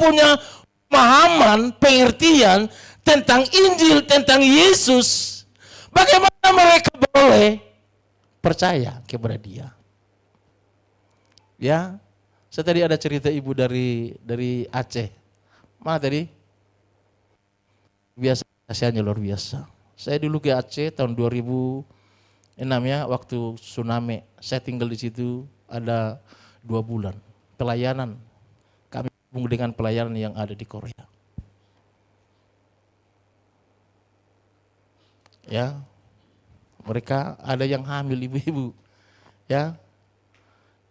punya pemahaman, pengertian tentang Injil, tentang Yesus, bagaimana mereka boleh percaya kepada dia? Ya, saya tadi ada cerita ibu dari Aceh. Mana tadi? Biasa, kasihannya luar biasa. Saya dulu ke Aceh tahun 2006 ya, waktu tsunami. Saya tinggal di situ ada 2 bulan. Pelayanan, kami hubung dengan pelayanan yang ada di Korea. Ya, mereka ada yang hamil ibu-ibu, ya.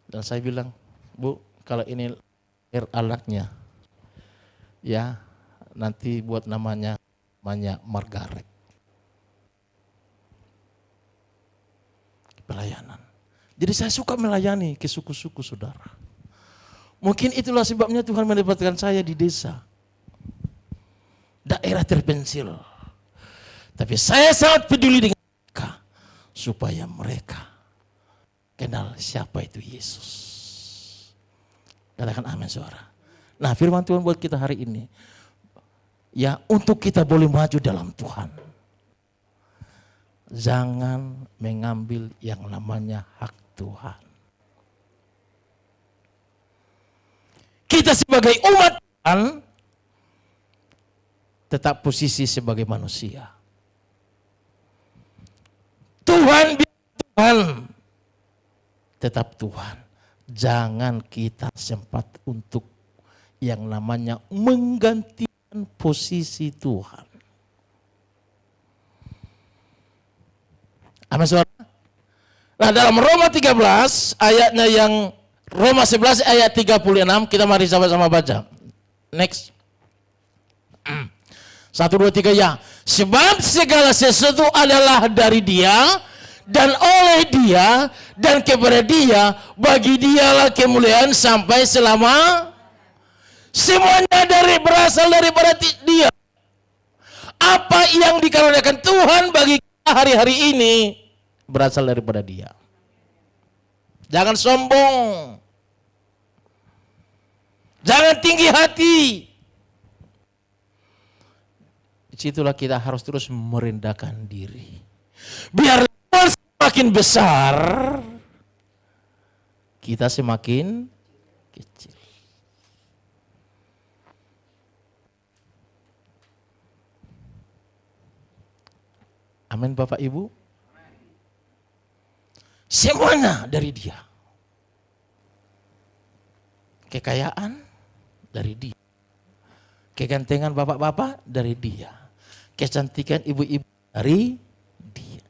Dan saya bilang, Bu, kalau ini anaknya, ya nanti buat namanya Margaret. Pelayanan. Jadi saya suka melayani ke suku-suku saudara. Mungkin itulah sebabnya Tuhan menempatkan saya di desa, daerah terpencil. Tapi saya sangat peduli dengan mereka, supaya mereka kenal siapa itu Yesus. Katakan amin saudara. Nah, firman Tuhan buat kita hari ini, ya untuk kita boleh maju dalam Tuhan, jangan mengambil yang namanya hak Tuhan. Kita sebagai umat Tuhan tetap posisi sebagai manusia. Tuhan tetap Tuhan. Jangan kita sempat untuk yang namanya menggantikan posisi Tuhan. Amin saudara. Nah, dalam Roma 13 ayatnya yang Roma 11 ayat 36, kita mari sama-sama baca. Next. 1, 2, 3 ya. Sebab segala sesuatu adalah dari Dia, dan oleh Dia, dan kepada Dia, bagi Dialah kemuliaan sampai selama. Semuanya berasal daripada Dia. Apa yang dikaruniakan Tuhan bagi kita hari-hari ini berasal daripada Dia. Jangan sombong. Jangan tinggi hati. Disitulah kita harus terus merendahkan diri. Biar semakin besar, kita semakin kecil. Amin Bapak Ibu. Semuanya dari Dia. Kekayaan dari Dia. Kegantengan bapak-bapak dari Dia. Kecantikan ibu-ibu dari Dia.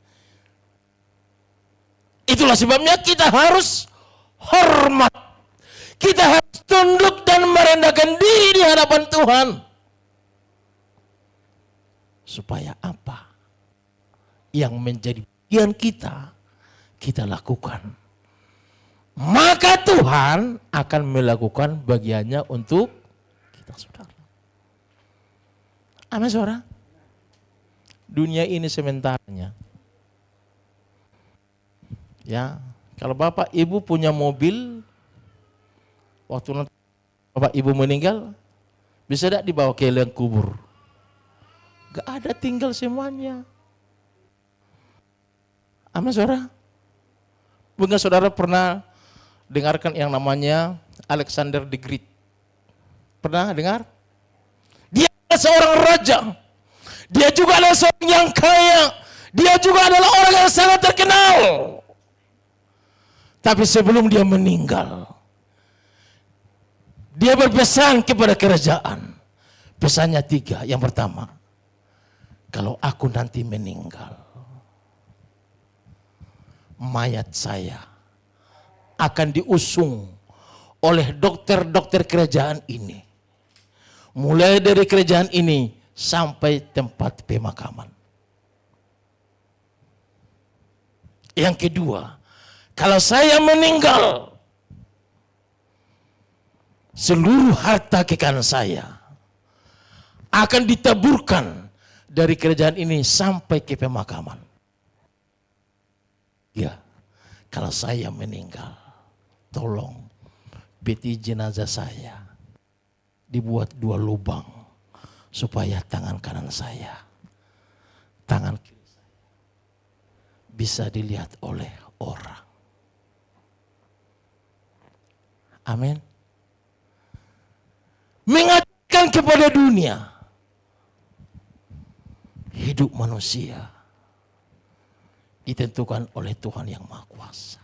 Itulah sebabnya kita harus hormat. Kita harus tunduk dan merendahkan diri di hadapan Tuhan. Supaya apa? Yang menjadi bagian kita lakukan. Maka Tuhan akan melakukan bagiannya untuk kita saudara. Amin saudara. Dunia ini sementaranya. Ya, kalau Bapak Ibu punya mobil, waktu nanti Bapak Ibu meninggal, bisa tidak dibawa ke liang kubur? Gak ada, tinggal semuanya. Amin saudara. Bukan saudara pernah dengarkan yang namanya Alexander the Great? Pernah dengar? Dia adalah seorang raja. Dia juga adalah seorang yang kaya. Dia juga adalah orang yang sangat terkenal. Tapi sebelum dia meninggal, dia berpesan kepada kerajaan. Pesannya 3. Yang pertama, kalau aku nanti meninggal, mayat saya akan diusung oleh dokter-dokter kerajaan ini. Mulai dari kerajaan ini sampai tempat pemakaman. Yang kedua, kalau saya meninggal, seluruh harta kekayaan saya akan ditaburkan dari kerajaan ini sampai ke pemakaman. Ya, kalau saya meninggal, tolong peti jenazah saya dibuat 2 lubang supaya tangan kanan saya, tangan kiri saya bisa dilihat oleh orang. Amin. Mengajarkan kepada dunia hidup manusia ditentukan oleh Tuhan yang Maha Kuasa.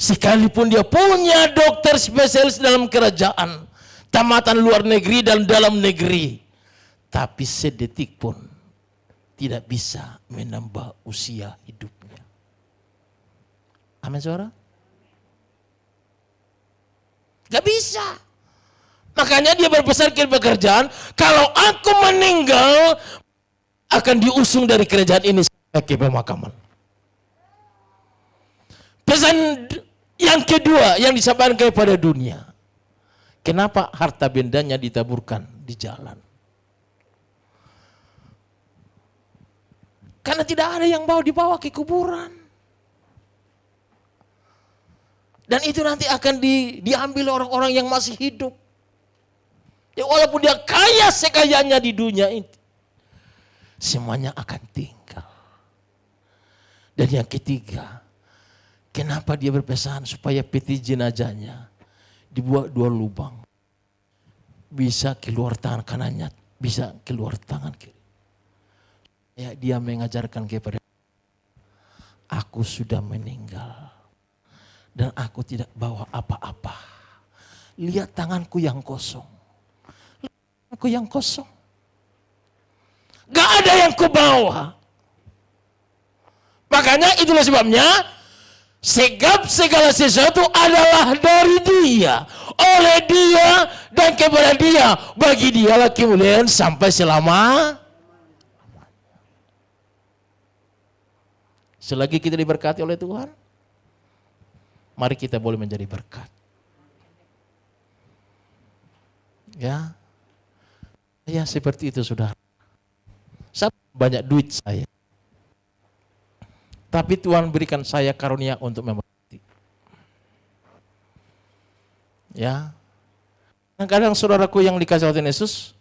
Sekalipun dia punya dokter spesialis dalam kerajaan, tamatan luar negeri dan dalam negeri, tapi sedetik pun tidak bisa menambah usia hidupnya. Amin, saudara? Gak bisa. Makanya dia berpesan ke pekerjaan, kalau aku meninggal akan diusung dari kerajaan ini sampai ke pemakaman. Pesan yang kedua yang disampaikan kepada dunia, kenapa harta bendanya ditaburkan di jalan? Karena tidak ada yang dibawa ke kuburan. Dan itu nanti akan diambil orang-orang yang masih hidup. Ya, walaupun dia kaya sekayanya di dunia ini, semuanya akan tinggal. Dan yang ketiga, kenapa dia berpesan supaya peti jenazahnya dibuat 2 lubang. Bisa keluar tangan kanannya, bisa keluar tangan kiri. Ya, dia mengajarkan kepada aku sudah meninggal. Dan aku tidak bawa apa-apa. Lihat tanganku yang kosong. Tanganku yang kosong. Gak ada yang kubawa. Makanya itulah sebabnya segala sesuatu adalah dari Dia, oleh Dia, dan kepada Dia. Bagi Dialah kemuliaan sampai selama. Selagi kita diberkati oleh Tuhan, mari kita boleh menjadi berkat. Ya, ya seperti itu, saudara. Saya banyak duit saya, tapi Tuhan berikan saya karunia untuk memberkati. Ya, kadang-kadang saudaraku yang dikasih oleh Yesus,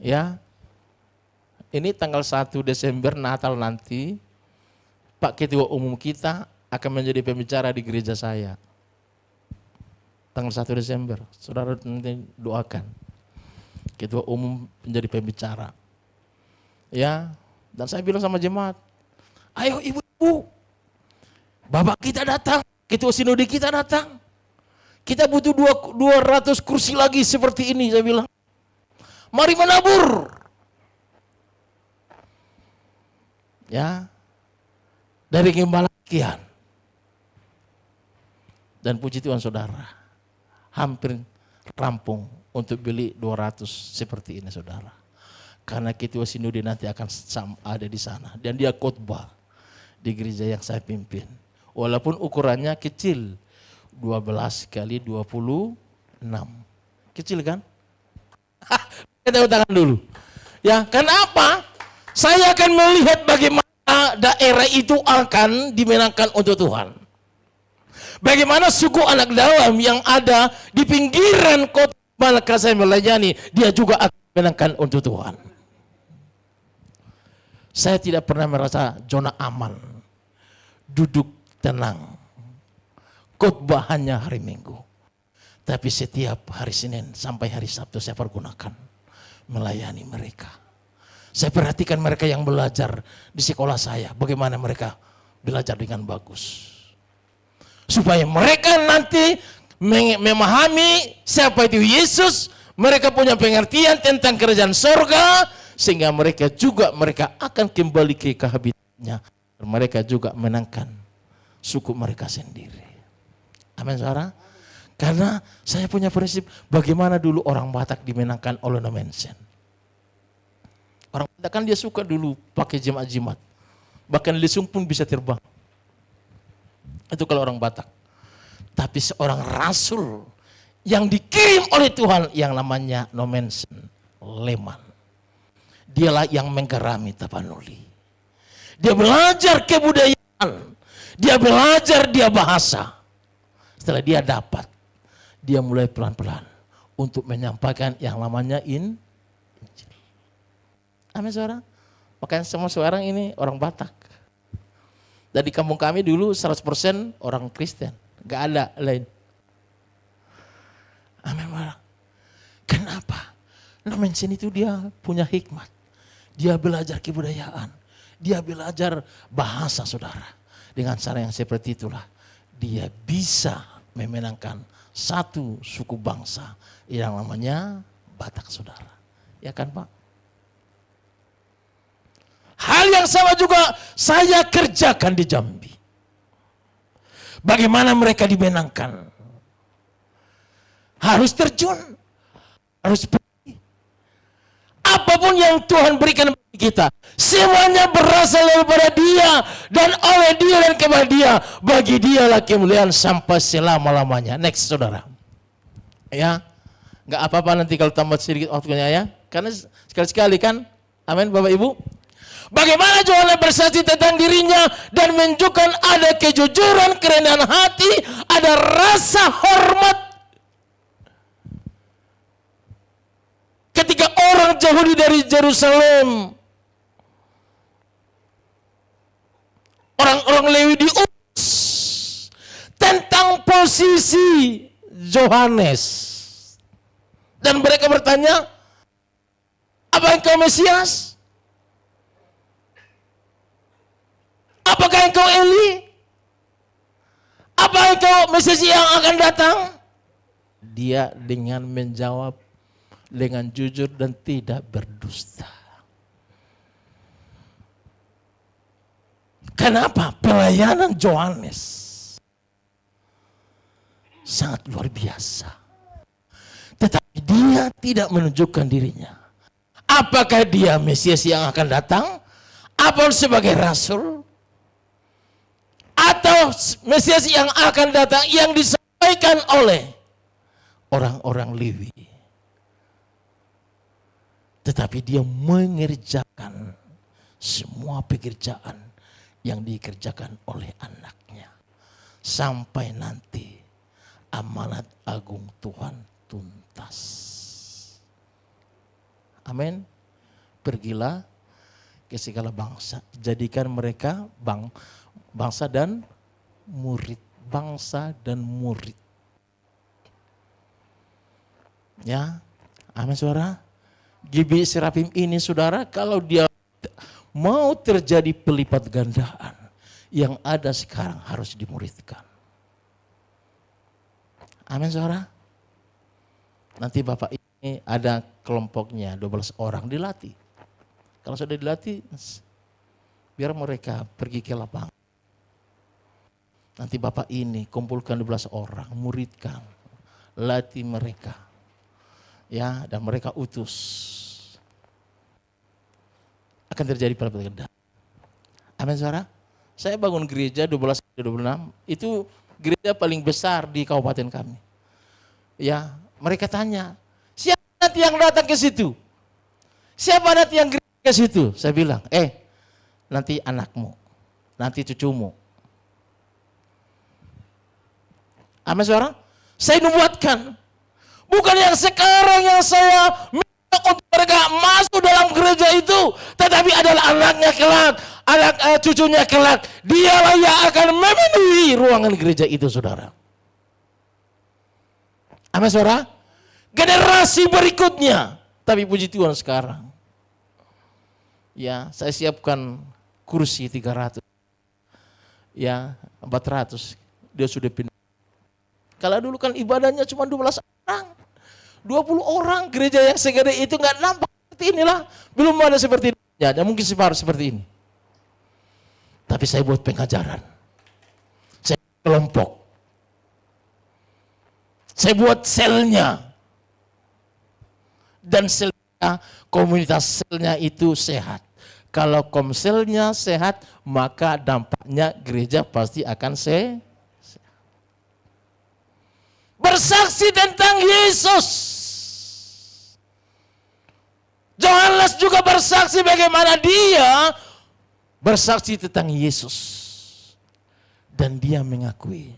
ya, ini tanggal 1 Desember Natal nanti, Pak Ketua Umum kita akan menjadi pembicara di gereja saya. Tanggal 1 Desember, saudara nanti doakan. Ketua Umum menjadi pembicara. Ya, dan saya bilang sama jemaat, ayo ibu-ibu, bapak kita datang, ketua sinode kita datang. Kita butuh 200 kursi lagi seperti ini, saya bilang. Mari menabur. Ya, dari gembala sekian. Dan puji Tuhan saudara, hampir rampung untuk beli 200 seperti ini saudara. Karena ketua sinode nanti akan ada di sana. Dan dia khotbah di gereja yang saya pimpin. Walaupun ukurannya kecil, 12 kali 26. Kecil kan? Kita tangan dulu. Ya, kenapa? Saya akan melihat bagaimana daerah itu akan dimenangkan untuk Tuhan. Bagaimana suku anak dalam yang ada di pinggiran kota Malaka saya melayani, dia juga akan menangkan untuk Tuhan. Saya tidak pernah merasa zona aman, duduk tenang, khotbah hanya hari Minggu. Tapi setiap hari Senin sampai hari Sabtu saya pergunakan melayani mereka. Saya perhatikan mereka yang belajar di sekolah saya, bagaimana mereka belajar dengan bagus. Supaya mereka nanti memahami siapa itu Yesus, mereka punya pengertian tentang kerajaan sorga, sehingga mereka akan kembali ke kehabitannya. Mereka juga menangkan suku mereka sendiri. Amin, saudara. Karena saya punya prinsip bagaimana dulu orang Batak dimenangkan oleh Nomensen. Orang Batak kan dia suka dulu pakai jimat-jimat. Bahkan lesung pun bisa terbang. Itu kalau orang Batak. Tapi seorang rasul yang dikirim oleh Tuhan yang namanya Nomensen Leman. Dialah yang menggerami Tapanuli. Dia belajar kebudayaan. Dia belajar dia bahasa. Setelah dia dapat, dia mulai pelan-pelan. untuk menyampaikan yang namanya Injil. Amin saudara. Makanya semua sekarang ini orang Batak. Dan di kampung kami dulu 100% orang Kristen. Gak ada lain. Amin saudara. Kenapa? Nah Mensen itu dia punya hikmat. Dia belajar kebudayaan. Dia belajar bahasa saudara. Dengan cara yang seperti itulah. Dia bisa memenangkan satu suku bangsa yang namanya Batak saudara. Ya kan Pak? Hal yang sama juga saya kerjakan di Jambi. Bagaimana mereka dimenangkan? Harus terjun. Harus pergi. Apapun yang Tuhan berikan bagi kita. Semuanya berasal daripada Dia. Dan oleh Dia dan kepada Dia. Bagi Dialah kemuliaan sampai selama-lamanya. Next saudara. Ya. Gak apa-apa nanti kalau tambah sedikit waktunya ya. Karena sekali-sekali kan. Amin Bapak Ibu. Bagaimana Yohanes bersaksi tentang dirinya dan menunjukkan ada kejujuran, kerendahan hati, ada rasa hormat. Ketika orang Yahudi dari Yerusalem, orang-orang Lewi diutus tentang posisi Yohanes. Dan mereka bertanya, apa engkau Mesias? Apakah engkau Eli? Apa engkau Mesias yang akan datang? Dia dengan menjawab dengan jujur dan tidak berdusta. Kenapa? Pelayanan Yohanes sangat luar biasa. Tetapi dia tidak menunjukkan dirinya. Apakah dia Mesias yang akan datang? Apa sebagai rasul? Atau Mesias yang akan datang yang disampaikan oleh orang-orang Lewi. Tetapi dia mengerjakan semua pekerjaan yang dikerjakan oleh anaknya. Sampai nanti amanat agung Tuhan tuntas. Amin. Pergilah ke segala bangsa. Jadikan mereka bangsa dan murid. Bangsa dan murid. Ya. Amin saudara. GB Serapim ini saudara, kalau dia mau terjadi pelipat gandaan yang ada sekarang harus dimuridkan. Amin saudara. Nanti Bapak ini ada kelompoknya 12 orang dilatih. Kalau sudah dilatih, biar mereka pergi ke lapangan. Nanti Bapak ini kumpulkan 12 orang, muridkan, latih mereka. Ya, dan mereka utus. Akan terjadi pelipat gandaan. Amin saudara. Saya bangun gereja 12-26, itu gereja paling besar di kabupaten kami. Ya, mereka tanya, siapa nanti yang datang ke situ? Siapa nanti yang gereja ke situ? Saya bilang, nanti anakmu, nanti cucumu. Amin saudara. Saya nubuatkan. Bukan yang sekarang yang saya minta untuk mereka masuk dalam gereja itu. Tetapi adalah anaknya kelak. Anak cucunya kelak. Dialah yang akan memenuhi ruangan gereja itu saudara. Amin saudara. Generasi berikutnya. Tapi puji Tuhan sekarang. Ya, saya siapkan kursi 300. Ya, 400. Dia sudah pindah. Kalau dulu kan ibadahnya cuma 12 orang. 20 orang gereja yang segede itu nggak nampak seperti inilah. Belum ada seperti ini. Ya, dan mungkin seperti ini. Tapi saya buat pengajaran. Saya buat kelompok. Saya buat selnya. Dan selnya, komunitas selnya itu sehat. Kalau komselnya sehat, maka dampaknya gereja pasti akan sehat. Bersaksi tentang Yesus. Yohanes juga bersaksi bagaimana dia bersaksi tentang Yesus. Dan dia mengakui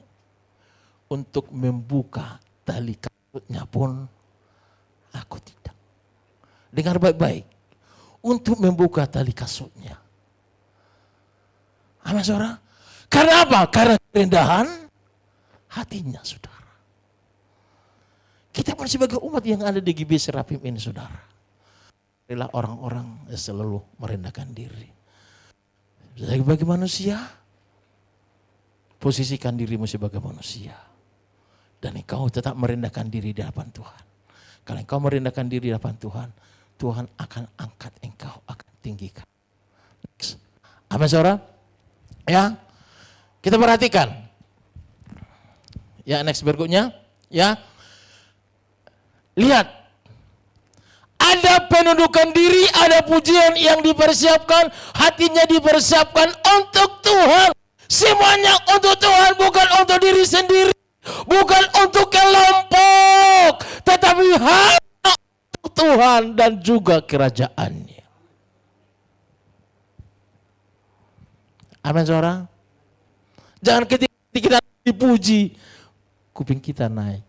untuk membuka tali kabutnya pun Aku tidak. Dengar baik-baik. Untuk membuka tali kasutnya. Amin saudara. Karena apa? Karena kerendahan hatinya saudara. Kita pun sebagai umat yang ada di GB Serapim ini saudara. Adalah orang-orang yang selalu merendahkan diri. Sebagai manusia, posisikan dirimu sebagai manusia. Dan engkau tetap merendahkan diri di hadapan Tuhan. Kalau engkau merendahkan diri di hadapan Tuhan, Tuhan akan angkat engkau, akan tinggikan. Next. Amin saudara? Ya, kita perhatikan. Ya, next berikutnya. Ya, lihat. Ada penundukan diri, ada pujian yang dipersiapkan, hatinya dipersiapkan untuk Tuhan. Semuanya untuk Tuhan, bukan untuk diri sendiri. Bukan untuk kelompok, tetapi hanya untuk Tuhan dan juga kerajaannya. Amin saudara. Jangan ketika kita dipuji, kuping kita naik.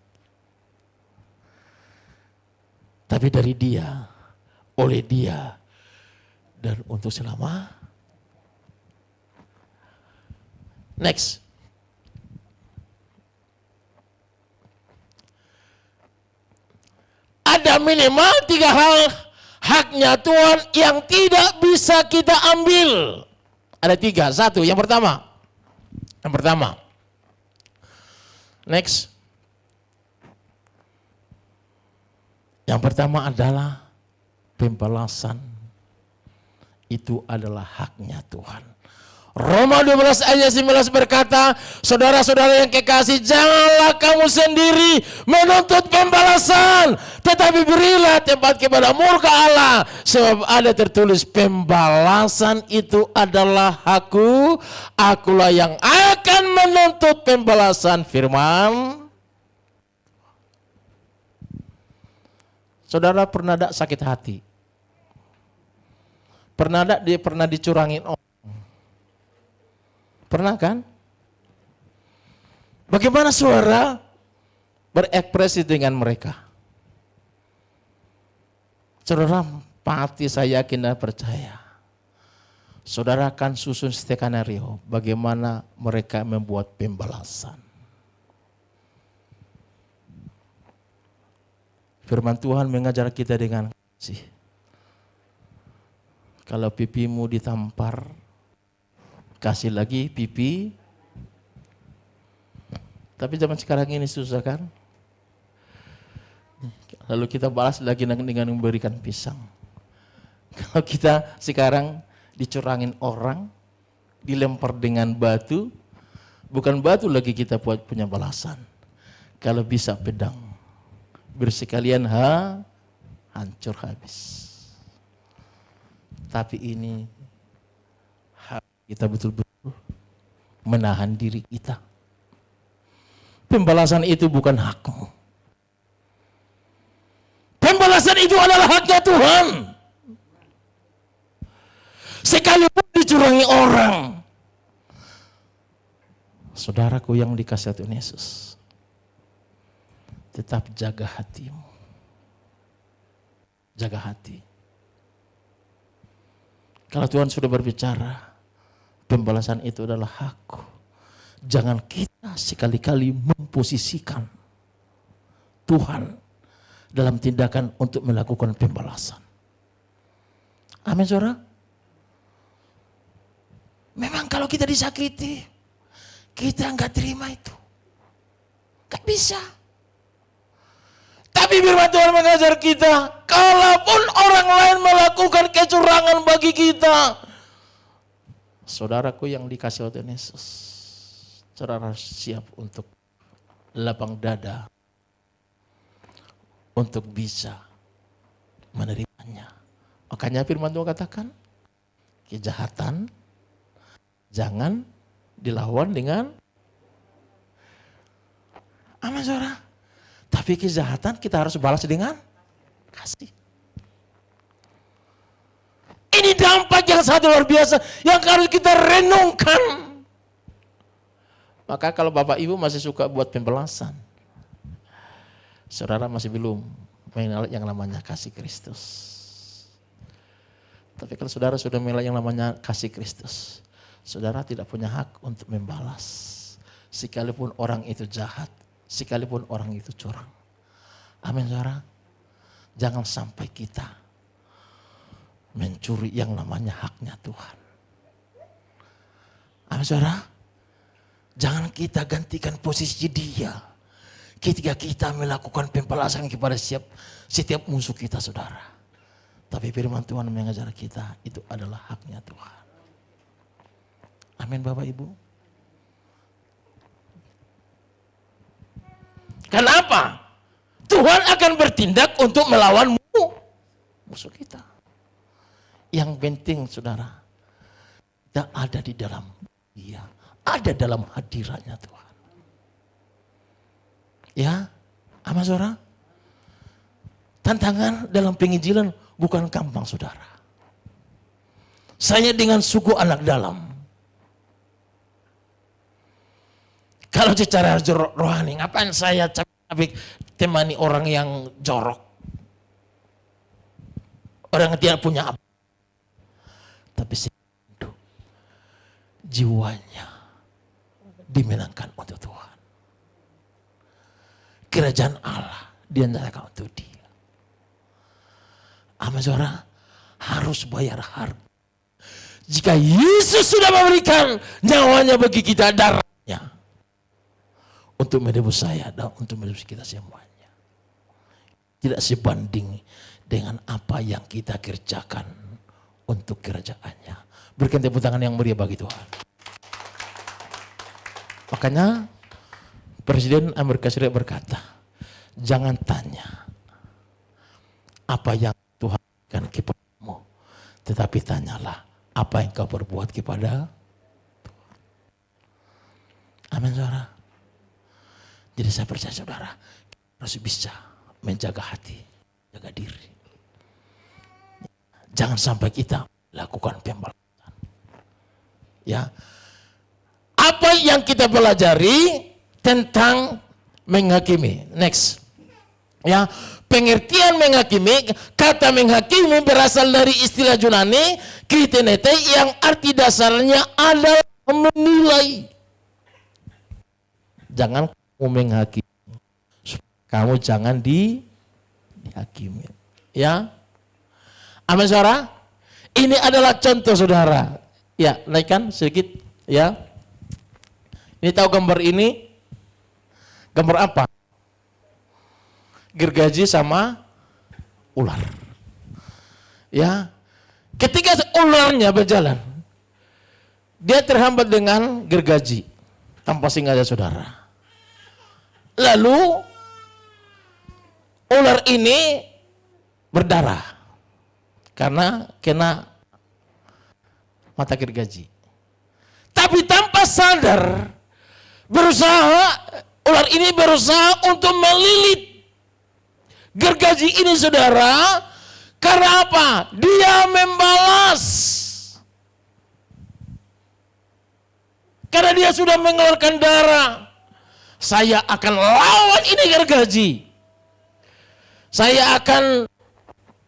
Tapi dari Dia, oleh Dia, dan untuk selama. Next. Ada minimal 3 hal haknya Tuhan yang tidak bisa kita ambil. Ada 3. 1, yang pertama. Next. Yang pertama adalah pembalasan. Itu adalah haknya Tuhan. Roma 12 ayat 19 berkata, saudara-saudara yang kekasih, janganlah kamu sendiri menuntut pembalasan, tetapi berilah tempat kepada murka Allah, sebab ada tertulis pembalasan itu adalah hakku, akulah yang akan menuntut pembalasan, firman. Saudara pernah tak sakit hati? Pernah tak dia pernah dicurangin orang? Pernah kan? Bagaimana saudara berekspresi dengan mereka? Saudara pasti saya yakin dan percaya. Saudara akan susun skenario bagaimana mereka membuat pembalasan. Firman Tuhan mengajar kita dengan kasih. Kalau pipimu ditampar, kasih lagi pipi. Tapi zaman sekarang ini susah kan? Lalu kita balas lagi dengan memberikan pisang. Kalau kita sekarang dicurangin orang, dilempar dengan batu, bukan batu lagi kita buat punya balasan. Kalau bisa pedang, bersekalian hancur habis. Tapi ini kita betul-betul menahan diri kita. Pembalasan itu bukan hakmu. Pembalasan itu adalah haknya Tuhan. Sekalipun dicurangi orang. Saudaraku yang dikasihi Tuhan Yesus, tetap jaga hatimu. Jaga hati. Kalau Tuhan sudah berbicara, pembalasan itu adalah hakku. Jangan kita sekali-kali memposisikan Tuhan dalam tindakan untuk melakukan pembalasan. Amin saudara. Memang kalau kita disakiti, kita enggak terima itu. Enggak bisa. Tapi firman Tuhan mengajar kita, kalaupun orang lain melakukan kecurangan bagi kita, saudaraku yang dikasihi oleh Tuhan Yesus, saudara siap untuk lapang dada untuk bisa menerimanya. Makanya firman Tuhan katakan, kejahatan jangan dilawan dengan aman saudara. Tapi kejahatan kita harus balas dengan kasih. Ini dampak yang sangat luar biasa yang harus kita renungkan. Maka kalau Bapak Ibu masih suka buat pembalasan, saudara masih belum mengenal yang namanya kasih Kristus. Tapi kalau saudara sudah mengenal yang namanya kasih Kristus, saudara tidak punya hak untuk membalas. Sekalipun orang itu jahat, sekalipun orang itu curang. Amin saudara. Jangan sampai kita mencuri yang namanya haknya Tuhan. Amin saudara. Jangan kita gantikan posisi dia ketika kita melakukan pembalasan kepada setiap musuh kita saudara. Tapi firman Tuhan mengajar kita itu adalah haknya Tuhan. Amin Bapak Ibu. Kenapa? Tuhan akan bertindak untuk melawan musuh kita. Yang penting saudara, kita ada di dalam Dia, ada dalam hadiratnya Tuhan. Ya, amin saudara. Tantangan dalam penginjilan bukan gampang saudara. Saya dengan suku anak dalam. Kalau secara rohani, ngapain saya capek temani orang yang jorok? Orang yang tidak punya apa. Tapi jiwanya dimenangkan untuk Tuhan. Kerajaan Allah diandalkan untuk Dia. Amin saudara, harus bayar harga. Jika Yesus sudah memberikan nyawanya bagi kita, darahnya untuk menebus saya dan untuk menebus kita semuanya. Tidak sebanding dengan apa yang kita kerjakan untuk kerajaannya. Berikan tepuk tangan yang meriah bagi Tuhan. Makanya Presiden Amerika Serikat berkata, jangan tanya apa yang Tuhan berikan kepadamu, tetapi tanyalah apa yang kau perbuat kepada Tuhan. Amin saudara. Jadi saya percaya saudara harus bisa menjaga hati, jaga diri. Jangan sampai kita lakukan pembalasan. Ya, apa yang kita pelajari tentang menghakimi? Next, ya, pengertian menghakimi. Kata menghakimi berasal dari istilah Yunani kritenete yang arti dasarnya adalah menilai. Jangan kamu menghakimi, kamu jangan dihakimi. Ya, amin saudara. Ini adalah contoh saudara. Ya, naikkan sedikit. Ya, ini tahu gambar ini? Gambar apa? Gergaji sama ular. Ya, ketika ularnya berjalan, dia terhambat dengan gergaji tanpa sengaja saudara. Lalu ular ini berdarah karena kena mata gergaji. Tapi tanpa sadar ular ini berusaha untuk melilit gergaji ini saudara. Karena apa? Dia membalas. Karena dia sudah mengeluarkan darah. Saya akan lawan ini gergaji. Saya akan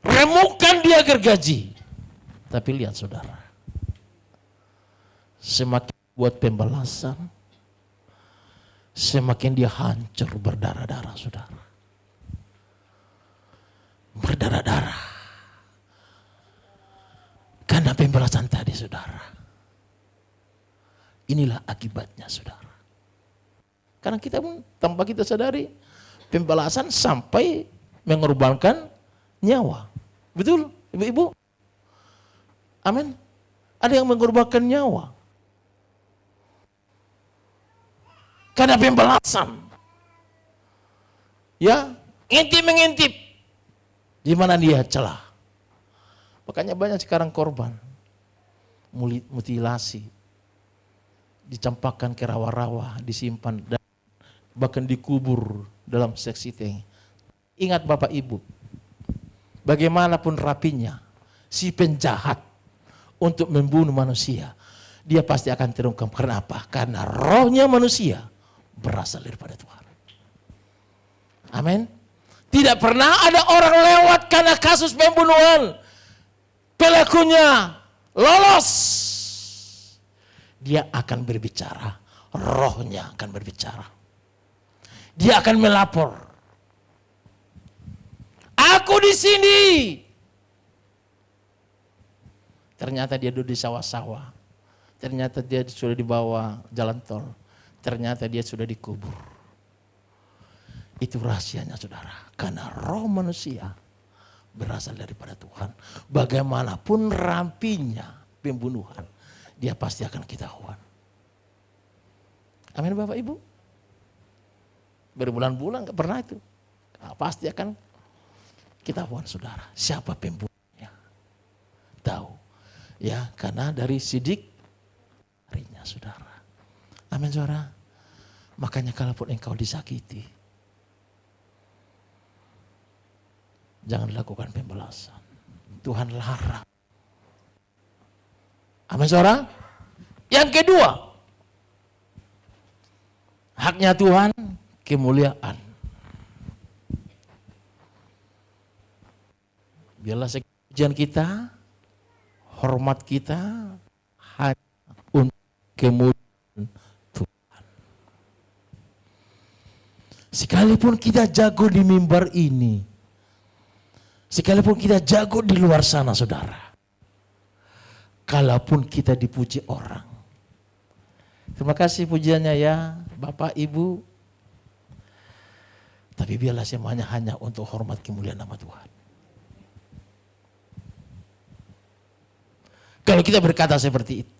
remukkan dia gergaji. Tapi lihat saudara, semakin buat pembalasan, semakin dia hancur berdarah-darah saudara. Berdarah-darah. Karena pembalasan tadi saudara. Inilah akibatnya saudara. Karena kita pun tanpa kita sadari pembalasan sampai mengorbankan nyawa. Betul ibu-ibu? Amin. Ada yang mengorbankan nyawa. Karena pembalasan. Ya, mengintip. Di mana dia celah. Makanya banyak sekarang korban. Mutilasi. Dicampakkan ke rawa-rawa, disimpan dan bahkan dikubur dalam seksi tank. Ingat Bapak Ibu, bagaimanapun rapinya si penjahat untuk membunuh manusia, dia pasti akan terungkap. Karena apa? Karena rohnya manusia berasal daripada Tuhan. Amin. Tidak pernah ada orang lewat karena kasus pembunuhan. Pelakunya lolos. Dia akan berbicara. Rohnya akan berbicara. Dia akan melapor. Aku di sini. Ternyata dia duduk di sawah-sawah. Ternyata dia sudah dibawa jalan tol. Ternyata dia sudah dikubur. Itu rahasianya saudara. Karena roh manusia berasal daripada Tuhan. Bagaimanapun rampinya pembunuhan, dia pasti akan ketahuan. Amin Bapak Ibu. Berbulan-bulan gak pernah itu. Nah, pasti akan ketahuan saudara. Siapa pembunuhnya. Tahu. Ya, karena dari sidik harinya saudara. Amin saudara. Makanya kalaupun engkau disakiti, jangan lakukan pembalasan. Tuhan larang. Amin saudara. Yang kedua, haknya Tuhan kemuliaan. Biarlah sekian kita, hormat kita hanya untuk kemuliaan Tuhan. Sekalipun kita jago di mimbar ini, sekalipun kita jago di luar sana saudara, kalaupun kita dipuji orang, terima kasih pujiannya ya Bapak Ibu, tapi biarlah semuanya hanya untuk hormat kemuliaan nama Tuhan. Kalau kita berkata seperti itu,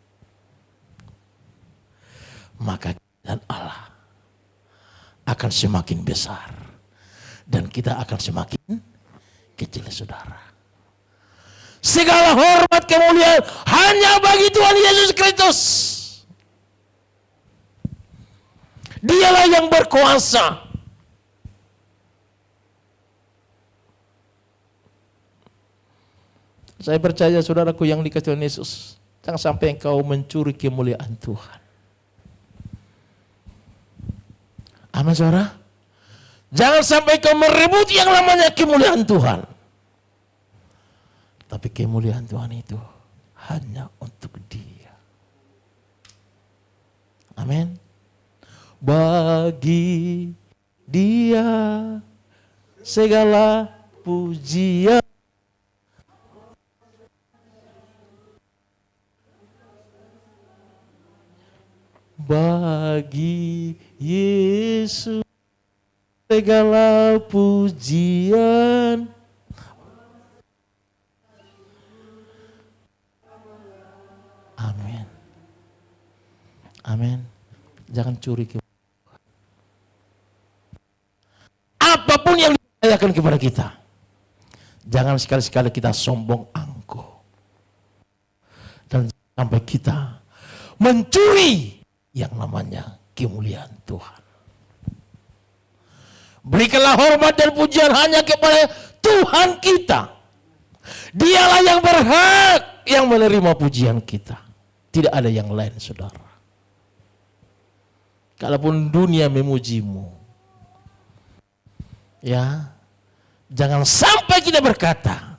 maka dan Allah akan semakin besar dan kita akan semakin kecil saudara. Segala hormat kemuliaan hanya bagi Tuhan Yesus Kristus. Dialah yang berkuasa. Saya percaya saudaraku yang dikasihi Tuhan Yesus, jangan sampai engkau mencuri kemuliaan Tuhan. Amin saudara. Jangan sampai kau merebut yang namanya kemuliaan Tuhan. Tapi kemuliaan Tuhan itu hanya untuk Dia. Amin. Bagi Dia segala pujian. Bagi Yesus segala pujian. Amin. Amin. Jangan curi. Apapun yang dipercayakan kepada kita, jangan sekali-sekali kita sombong angkuh. Dan sampai kita mencuri yang namanya kemuliaan Tuhan. Berikanlah hormat dan pujian hanya kepada Tuhan kita. Dialah yang berhak yang menerima pujian kita. Tidak ada yang lain saudara. Kalaupun dunia memujimu, ya, jangan sampai kita berkata,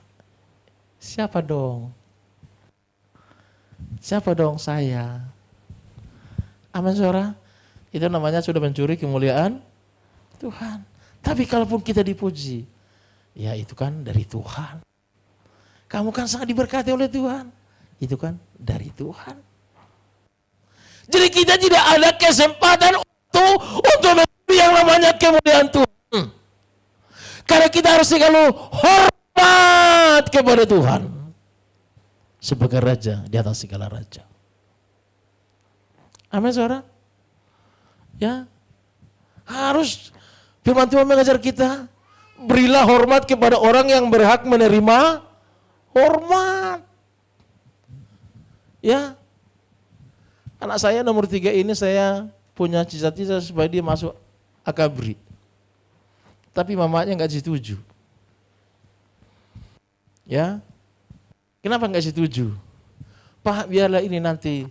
siapa dong? Siapa dong saya? Amin saudara. Itu namanya sudah mencuri kemuliaan Tuhan. Tapi kalaupun kita dipuji, ya itu kan dari Tuhan. Kamu kan sangat diberkati oleh Tuhan. Itu kan dari Tuhan. Jadi kita tidak ada kesempatan untuk mencuri yang namanya kemuliaan Tuhan. Karena kita harus selalu hormat kepada Tuhan. Sebagai Raja di atas segala Raja. Amin saudara. Ya, harus firman Tuhan mengajar kita, berilah hormat kepada orang yang berhak menerima hormat. Ya, anak saya nomor 3 ini saya punya cita-cita supaya dia masuk akabri. Tapi mamanya nggak setuju. Ya, kenapa nggak setuju? Pak, biarlah ini nanti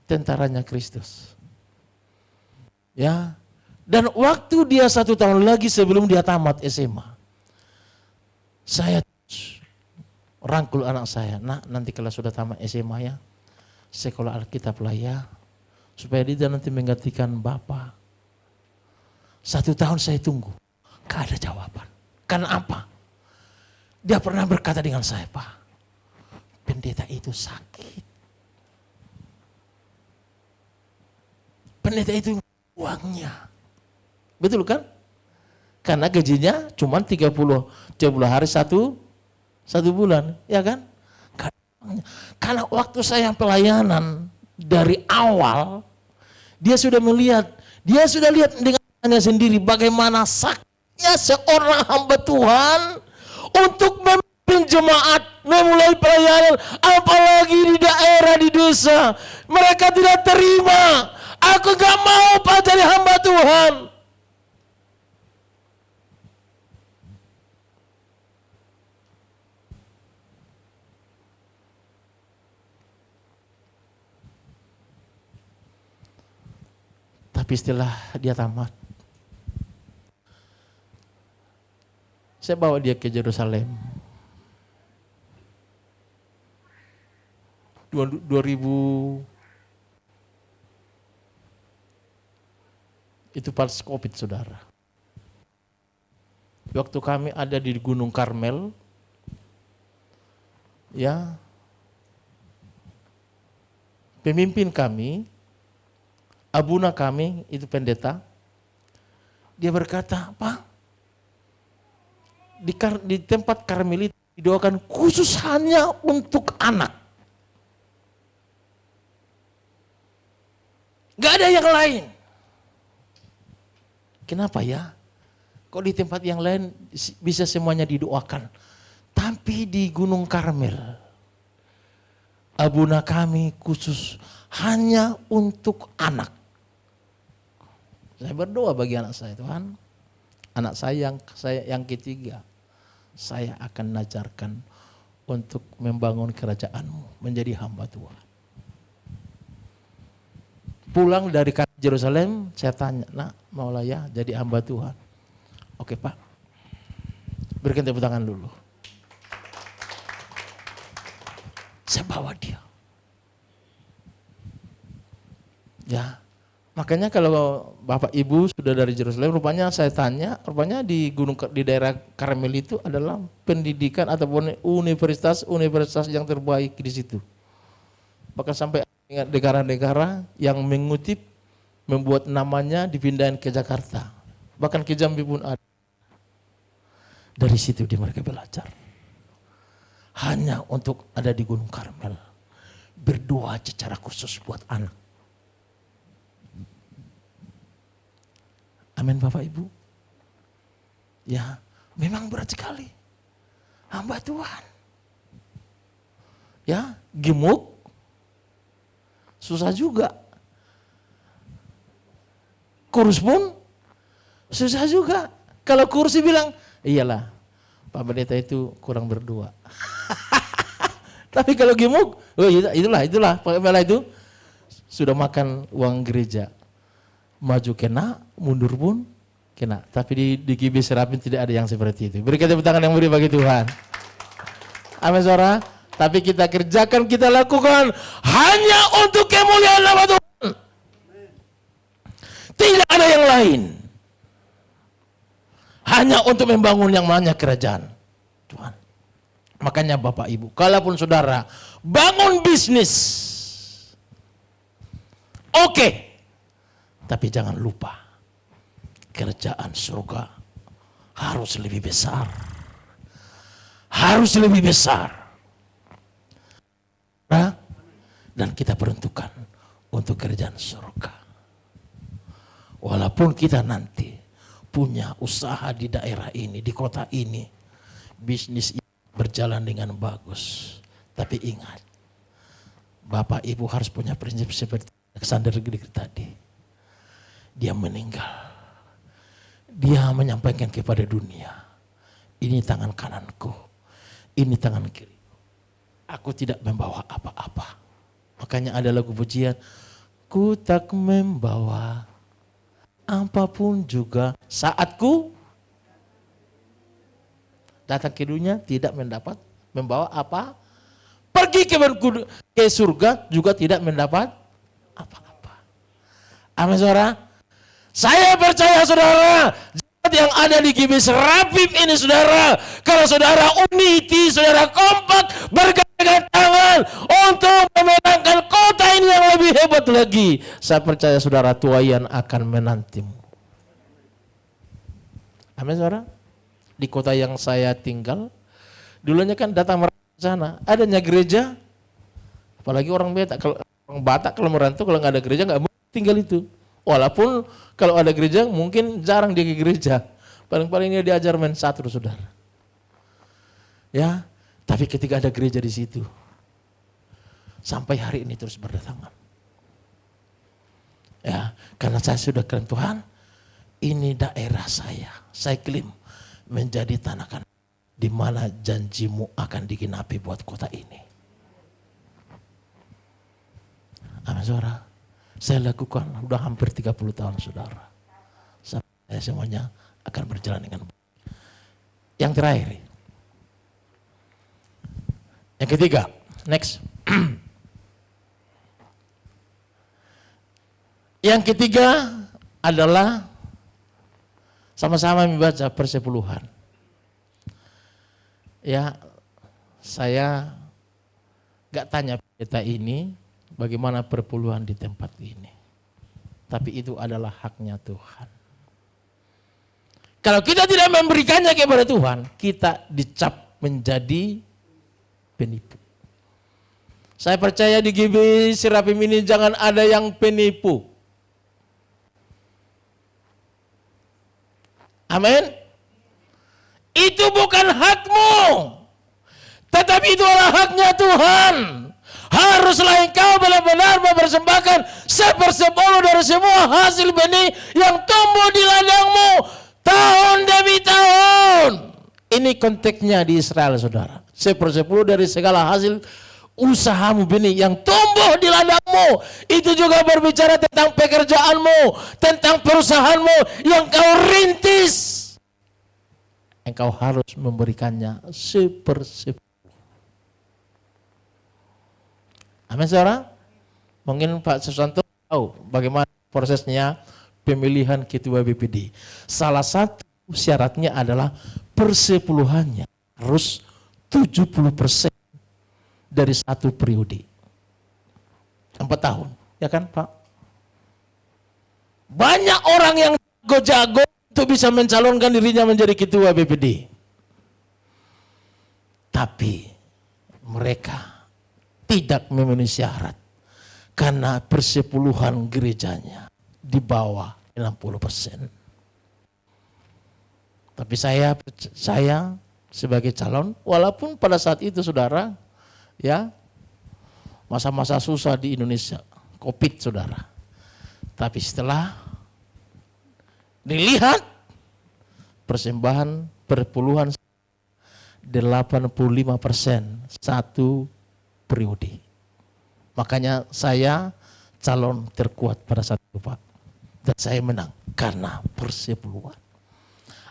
tentaranya Kristus. Ya, dan waktu dia 1 tahun lagi sebelum dia tamat SMA, Saya rangkul anak saya, nak nanti kalau sudah tamat SMA ya, sekolah Alkitab lah ya, supaya dia nanti menggantikan Bapak. 1 tahun saya tunggu, gak ada jawaban. Karena apa? Dia pernah berkata dengan saya, Pak, pendeta itu sakit. Pendeta itu uangnya. Betul kan? Karena gajinya cuma 30 hari satu bulan, ya kan? Karena waktu saya pelayanan dari awal, dia sudah melihat, dia sudah lihat dengan matanya sendiri bagaimana sakitnya seorang hamba Tuhan untuk memimpin jemaat, memulai pelayanan, apalagi di daerah, di desa. Mereka tidak terima. Aku gak mau Pak jadi hamba Tuhan. Tapi setelah dia tamat, saya bawa dia ke Yerusalem. 2000 itu pas COVID, saudara. Waktu kami ada di Gunung Karmel, ya, pemimpin kami, abuna kami, itu pendeta, dia berkata, Pak, di tempat Karmel itu didoakan khusus hanya untuk anak. Gak ada yang lain. Kenapa ya? Kok di tempat yang lain bisa semuanya didoakan? Tapi di Gunung Karmel, abuna kami khusus hanya untuk anak. Saya berdoa bagi anak saya, Tuhan, anak saya yang ketiga, saya akan ajarkan untuk membangun kerajaan-Mu, menjadi hamba Tuhan. Pulang dari Yerusalem, saya tanya, nak mau lah ya jadi hamba Tuhan? Oke Pak, berikan tepuk tangan dulu. Saya bawa dia. Ya, makanya kalau Bapak Ibu sudah dari Yerusalem, rupanya saya tanya, rupanya di daerah Karmel itu adalah pendidikan ataupun universitas yang terbaik di situ. Bahkan sampai negara-negara yang mengutip, membuat namanya dipindahin ke Jakarta. Bahkan ke Jambi pun ada. Dari situ mereka belajar. Hanya untuk ada di Gunung Karmel. Berdoa secara khusus buat anak. Amin Bapak Ibu. Ya, memang berat sekali. Hamba Tuhan. Ya, gemuk. Susah juga. Kurus pun susah juga. Kalau kursi bilang, iyalah Pak Pendeta itu kurang berdoa. Tapi kalau gemuk, oh itulah Pak Pendeta itu sudah makan uang gereja. Maju kena, mundur pun kena. Tapi di GB Serapin tidak ada yang seperti itu. Berikan tepuk tangan yang mulia bagi Tuhan. Amin saudara. Tapi kita kerjakan, kita lakukan hanya untuk kemuliaan nama Tuhan. Tidak ada yang lain. Hanya untuk membangun yang namanya kerajaan Tuhan. Makanya Bapak Ibu, kalaupun saudara bangun bisnis, oke. Tapi jangan lupa, kerajaan surga harus lebih besar. Harus lebih besar. Dan kita peruntukkan untuk kerajaan surga. Walaupun kita nanti punya usaha di daerah ini, di kota ini, bisnis berjalan dengan bagus. Tapi ingat, Bapak Ibu harus punya prinsip seperti Alexander Grieg tadi. Dia meninggal. Dia menyampaikan kepada dunia, ini tangan kananku, ini tangan kiri. Aku tidak membawa apa-apa. Makanya ada lagu pujian, ku tak membawa apapun juga saatku. Datang ke dunia tidak mendapat membawa apa? Pergi ke surga juga tidak mendapat apa-apa. Amin saudara. Saya percaya saudara, jemaat yang ada di GBI Serapim ini saudara, kalau saudara unity, saudara kompak, bergandengan tangan untuk memenangkan kota ini yang lebih hebat lagi, saya percaya saudara tuayan akan menantimu. Amin saudara. Di kota yang saya tinggal, dulunya kan datang merantau ke sana, adanya gereja, apalagi orang Batak kalau merantau kalau nggak ada gereja nggak mau tinggal itu. Walaupun kalau ada gereja mungkin jarang dia ke gereja, paling-paling dia diajar main catur saudara. Ya, tapi ketika ada gereja di situ, sampai hari ini terus berdatangan. Ya, karena saya sudah keren Tuhan, ini daerah saya klaim menjadi tanah kanan di mana janjimu akan digenapi buat kota ini. Amin saudara. Saya lakukan udah hampir 30 tahun saudara. Saya semuanya akan berjalan dengan baik. Yang terakhir. Yang ketiga, next. Yang ketiga adalah sama-sama membaca persepuluhan. Ya, saya gak tanya pendeta ini bagaimana perpuluhan di tempat ini. Tapi itu adalah haknya Tuhan. Kalau kita tidak memberikannya kepada Tuhan, kita dicap menjadi penipu. Saya percaya di GBI Serapim ini jangan ada yang penipu. Amin. Itu bukan hakmu, tetapi itu adalah haknya Tuhan. Haruslah engkau benar-benar mempersembahkan 1/10 dari semua hasil benih yang tumbuh di ladangmu tahun demi tahun. Ini konteksnya di Israel saudara. 1/10 dari segala hasil usahamu benih yang tumbuh di ladangmu. Itu juga berbicara tentang pekerjaanmu, tentang perusahaanmu yang kau rintis. Engkau harus memberikannya 1/10. Amin saudara. Mungkin Pak Susanto tahu bagaimana prosesnya pemilihan ketua BPD. Salah satu syaratnya adalah persepuluhannya harus 70% dari satu periode. 4 tahun, ya kan Pak? Banyak orang yang jago-jago untuk bisa mencalonkan dirinya menjadi ketua BPD. Tapi mereka tidak memenuhi syarat karena persepuluhan gerejanya di bawah 60%. Tapi saya sebagai calon, walaupun pada saat itu saudara, ya masa-masa susah di Indonesia, COVID saudara. Tapi setelah dilihat persembahan perpuluhan 85% satu periode. Makanya saya calon terkuat pada saat itu Pak. Dan saya menang karena persepuluhan.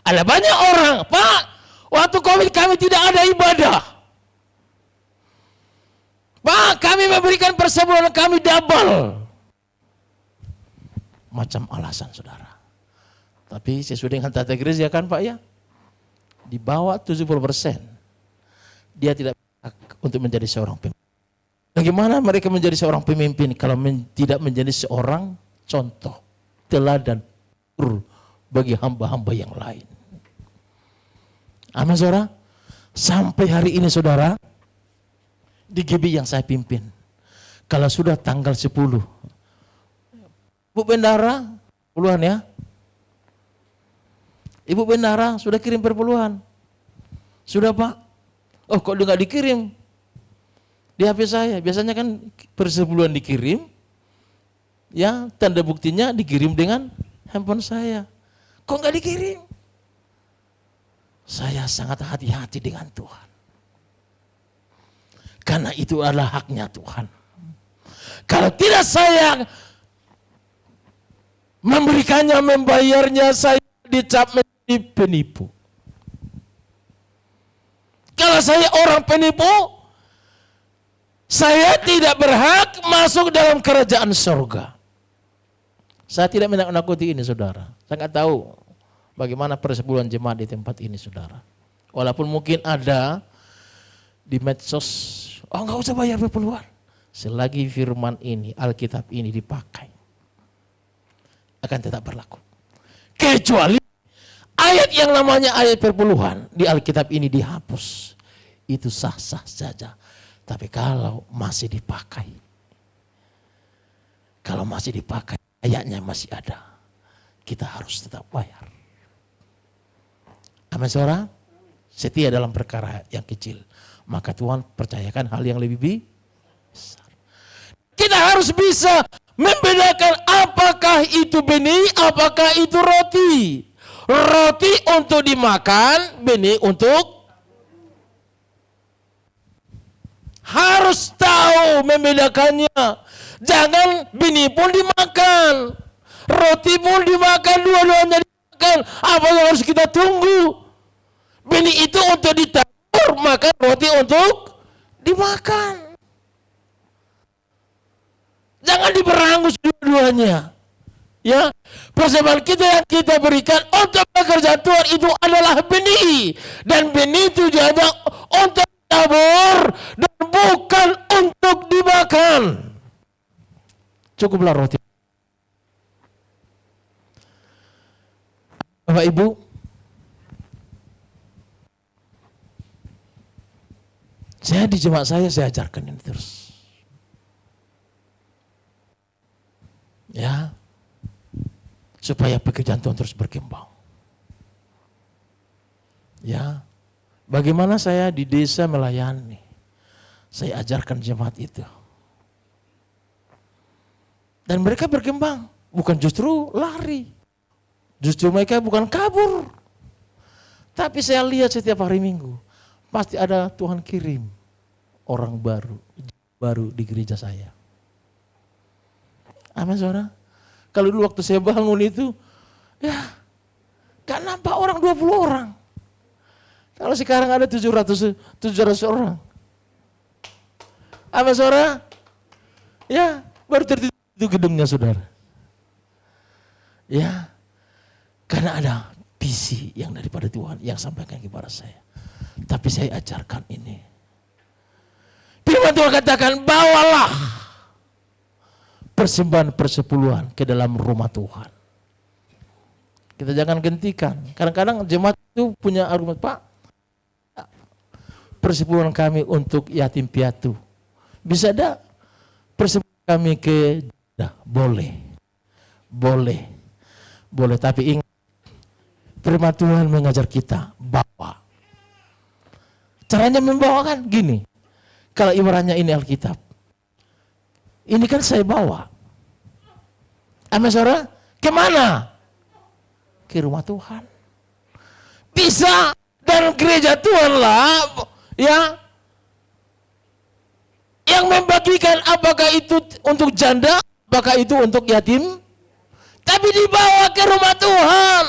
Ada banyak orang, Pak, waktu COVID kami tidak ada ibadah. Pak, kami memberikan persepuluhan kami double. Macam alasan saudara. Tapi sesuai dengan tata gereja kan Pak ya. Di bawah 70%. Dia tidak untuk menjadi seorang pemimpin. Bagaimana mereka menjadi seorang pemimpin kalau tidak menjadi seorang contoh, teladan bagi hamba-hamba yang lain. Amin saudara. Sampai hari ini saudara, di GBI yang saya pimpin, kalau sudah tanggal 10, Bu Bendara, puluhan ya, Ibu Bendara sudah kirim perpuluhan. Sudah Pak. Oh kok dia nggak dikirim? Di HP saya, biasanya kan persepuluhan dikirim, ya tanda buktinya dikirim dengan handphone saya. Kok nggak dikirim? Saya sangat hati-hati dengan Tuhan. Karena itu adalah haknya Tuhan. Kalau tidak saya memberikannya, membayarnya, saya dicap menjadi penipu. Kalau saya orang penipu, saya tidak berhak masuk dalam kerajaan surga. Saya tidak menakut-nakuti ini, saudara. Saya nggak tahu bagaimana persepuluhan jemaat di tempat ini, saudara. Walaupun mungkin ada di medsos, oh nggak usah bayar persepuluhan. Selagi firman ini, Alkitab ini dipakai, akan tetap berlaku. Kecuali ayat yang namanya ayat perpuluhan di Alkitab ini dihapus, itu sah-sah saja. Tapi kalau masih dipakai, ayatnya masih ada, kita harus tetap bayar. Amin, saudara. Setia dalam perkara yang kecil, maka Tuhan percayakan hal yang lebih besar. Kita harus bisa membedakan apakah itu benih, apakah itu roti. Roti untuk dimakan, benih untuk. Harus tahu membedakannya. Jangan benih pun dimakan, roti pun dimakan, dua-duanya dimakan. Apa yang harus kita tunggu? Benih itu untuk ditabur, maka roti untuk dimakan. Jangan diberangus dua-duanya. Ya, persembahan kita yang kita berikan untuk pekerjaan Tuhan itu adalah benih, dan benih tujuannya untuk ditabur dan bukan untuk dimakan. Cukuplah roti. Bapak Ibu, saya di jemaat saya ajarkan ini terus. Ya, supaya pekerjaan Tuhan terus berkembang. Ya, bagaimana saya di desa melayani, saya ajarkan jemaat itu. Dan mereka berkembang, bukan justru lari. Justru mereka bukan kabur. Tapi saya lihat setiap hari Minggu, pasti ada Tuhan kirim orang baru di gereja saya. Amin, saudara. Kalau dulu waktu saya bangun itu, ya gak nampak orang 20 orang. Kalau sekarang ada 700 orang. Amin, saudara. Ya, baru tertutup itu gedungnya, saudara. Ya, karena ada visi yang daripada Tuhan yang sampaikan kepada saya. Tapi saya ajarkan ini. Firman Tuhan katakan, bawalah persembahan persepuluhan ke dalam rumah Tuhan. Kita jangan gentikan. Kadang-kadang jemaat itu punya argumen, Pak, persepuluhan kami untuk yatim piatu. Bisa ada persepuluhan kami ke boleh. Tapi ingat, firman Tuhan mengajar kita bawa. Caranya membawakan gini. Kalau ibaratnya ini Alkitab, ini kan saya bawa. Amin, saudara. Kemana? Ke rumah Tuhan. Bisa dan gereja Tuhan lah, ya, yang membagikan, apakah itu untuk janda, apakah itu untuk yatim, tapi dibawa ke rumah Tuhan.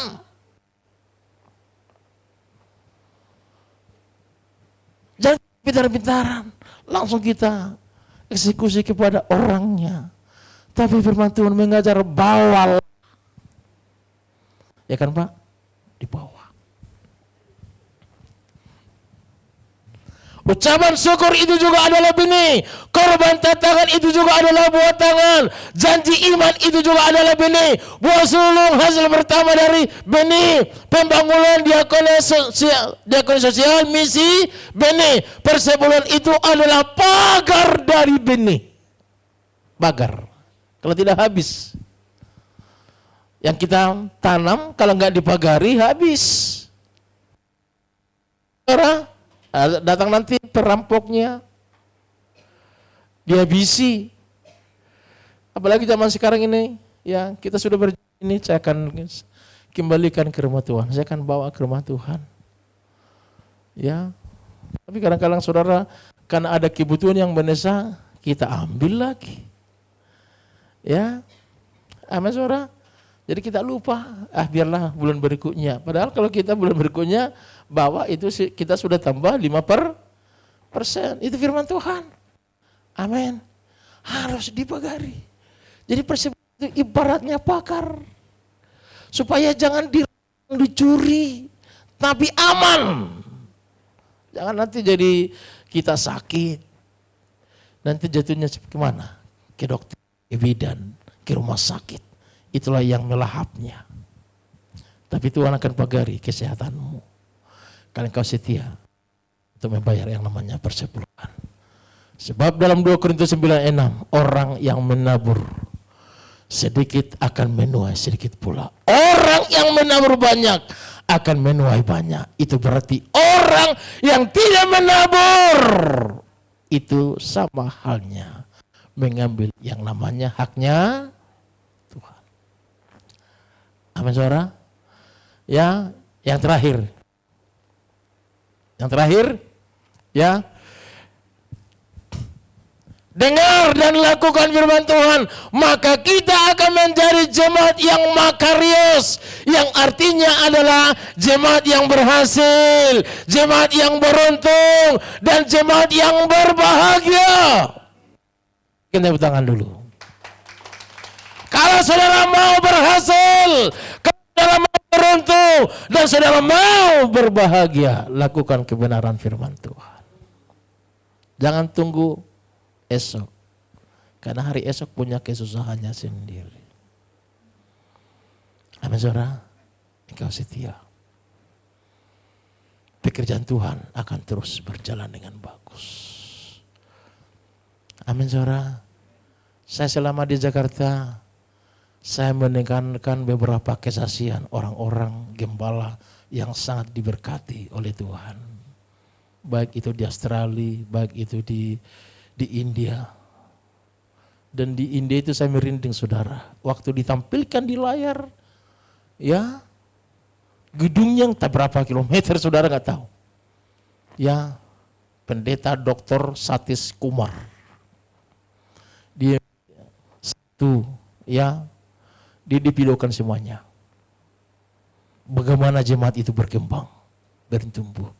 Jangan pintar-pintaran, langsung kita eksekusi kepada orangnya. Tapi firman Tuhan mengajar bawalah. Ya kan, Pak? Dibawa. Ucapan syukur itu juga adalah benih. Korban tantangan itu juga adalah buah tangan. Janji iman itu juga adalah benih. Buah sulung hasil pertama dari benih. Pembangunan diakoni sosial, misi, benih. Persepuluhan itu adalah pagar dari benih. Pagar. Kalau tidak habis. Yang kita tanam kalau nggak dipagari habis. Datang nanti perampoknya, dihabisi. Apalagi zaman sekarang ini, ya kita sudah ini saya akan kembalikan ke rumah Tuhan, saya akan bawa ke rumah Tuhan. Ya, tapi kadang-kadang saudara, karena ada kebutuhan yang mendesak, kita ambil lagi. Ya, amin, saudara. Jadi kita lupa, biarlah bulan berikutnya. Padahal kalau kita bulan berikutnya bahwa itu kita sudah tambah 5%. Itu firman Tuhan. Amin. Harus dipagari. Jadi persebaya itu ibaratnya pakar. Supaya jangan dicuri, tapi aman. Jangan nanti jadi kita sakit. Nanti jatuhnya kemana? Ke dokter, ke bidan, ke rumah sakit. Itulah yang melahapnya. Tapi Tuhan akan pagari kesehatanmu. Kalau engkau setia untuk membayar yang namanya persepuluhan. Sebab dalam 2 Korintus 9:6, orang yang menabur sedikit akan menuai sedikit pula. Orang yang menabur banyak akan menuai banyak. Itu berarti orang yang tidak menabur itu sama halnya mengambil yang namanya haknya Tuhan. Amin saudara. Ya, yang terakhir. Yang terakhir, ya. Dengar dan lakukan firman Tuhan, maka kita akan menjadi jemaat yang makarios, yang artinya adalah jemaat yang berhasil, jemaat yang beruntung, dan jemaat yang berbahagia. Kita tepuk tangan dulu. Kalau saudara mau berhasil, kalau saudara mau beruntung, dan saudara mau berbahagia, lakukan kebenaran firman Tuhan. Jangan tunggu esok, karena hari esok punya kesusahannya sendiri. Amin saudara, engkau setia, pekerjaan Tuhan akan terus berjalan dengan bagus. Amin saudara. Saya selama di Jakarta, saya mendengarkan beberapa kesaksian orang-orang gembala yang sangat diberkati oleh Tuhan. Baik itu di Australia, baik itu di India. Dan di India itu saya merinding saudara. Waktu ditampilkan di layar, ya, gedungnya tak berapa kilometer saudara nggak tahu. Ya, pendeta Dr. Satis Kumar. Dia satu, ya, dia dipidokan semuanya. Bagaimana jemaat itu berkembang, bertumbuh.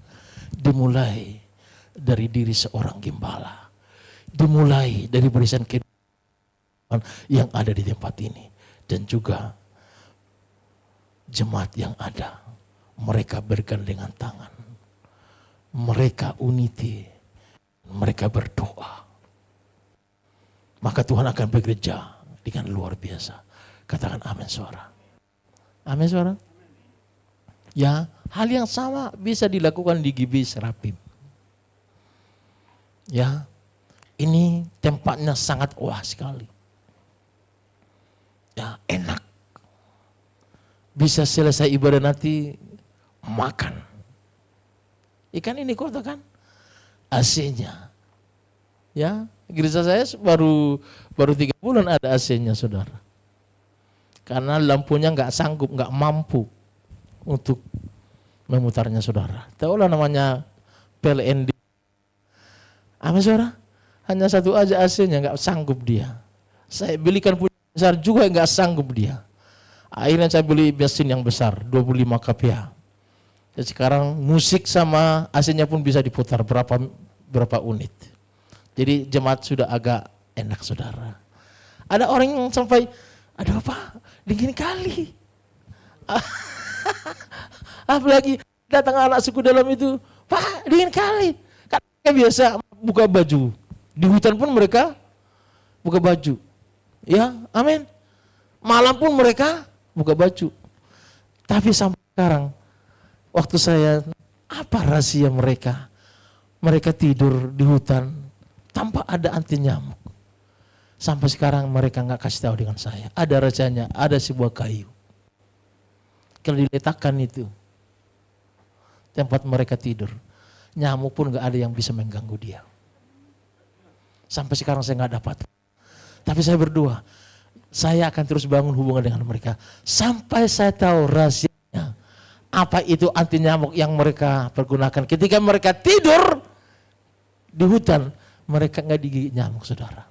Dimulai dari diri seorang gembala. Dimulai dari barisan kehidupan yang ada di tempat ini. Dan juga jemaat yang ada. Mereka bergandengan tangan. Mereka unity. Mereka berdoa. Maka Tuhan akan bekerja dengan luar biasa. Katakan amin suara. Amin suara. Ya, hal yang sama bisa dilakukan di GB Serapim. Ya, ini tempatnya sangat wah sekali. Ya, enak. Bisa selesai ibadah nanti makan. Ikan ini kota kan? AC-nya. Ya, gereja saya baru 3 bulan ada AC-nya saudara. Karena lampunya nggak sanggup, nggak mampu untuk memutarnya saudara. Tahulah namanya PLN. Amin saudara. Hanya satu aja AC-nya nggak sanggup dia. Saya belikan punya besar juga nggak sanggup dia. Akhirnya saya beli mesin yang besar 25 kPa. Dan sekarang musik sama AC-nya pun bisa diputar berapa unit. Jadi jemaat sudah agak enak saudara. Ada orang yang sampai, aduh Pak, dingin kali. Apalagi datang anak suku dalam itu, Pak, dingin kali. Kan biasa buka baju. Di hutan pun mereka buka baju. Ya, amin. Malam pun mereka buka baju. Tapi sampai sekarang, waktu saya, apa rahasia mereka? Mereka tidur di hutan tanpa ada anti nyamuk. Sampai sekarang mereka nggak kasih tahu dengan saya. Ada rahasianya, ada sebuah kayu. Kalau diletakkan itu, tempat mereka tidur, nyamuk pun nggak ada yang bisa mengganggu dia. Sampai sekarang saya nggak dapat. Tapi saya berdua, saya akan terus bangun hubungan dengan mereka. Sampai saya tahu rahasianya. Apa itu anti nyamuk yang mereka pergunakan. Ketika mereka tidur di hutan, mereka nggak digigit nyamuk saudara.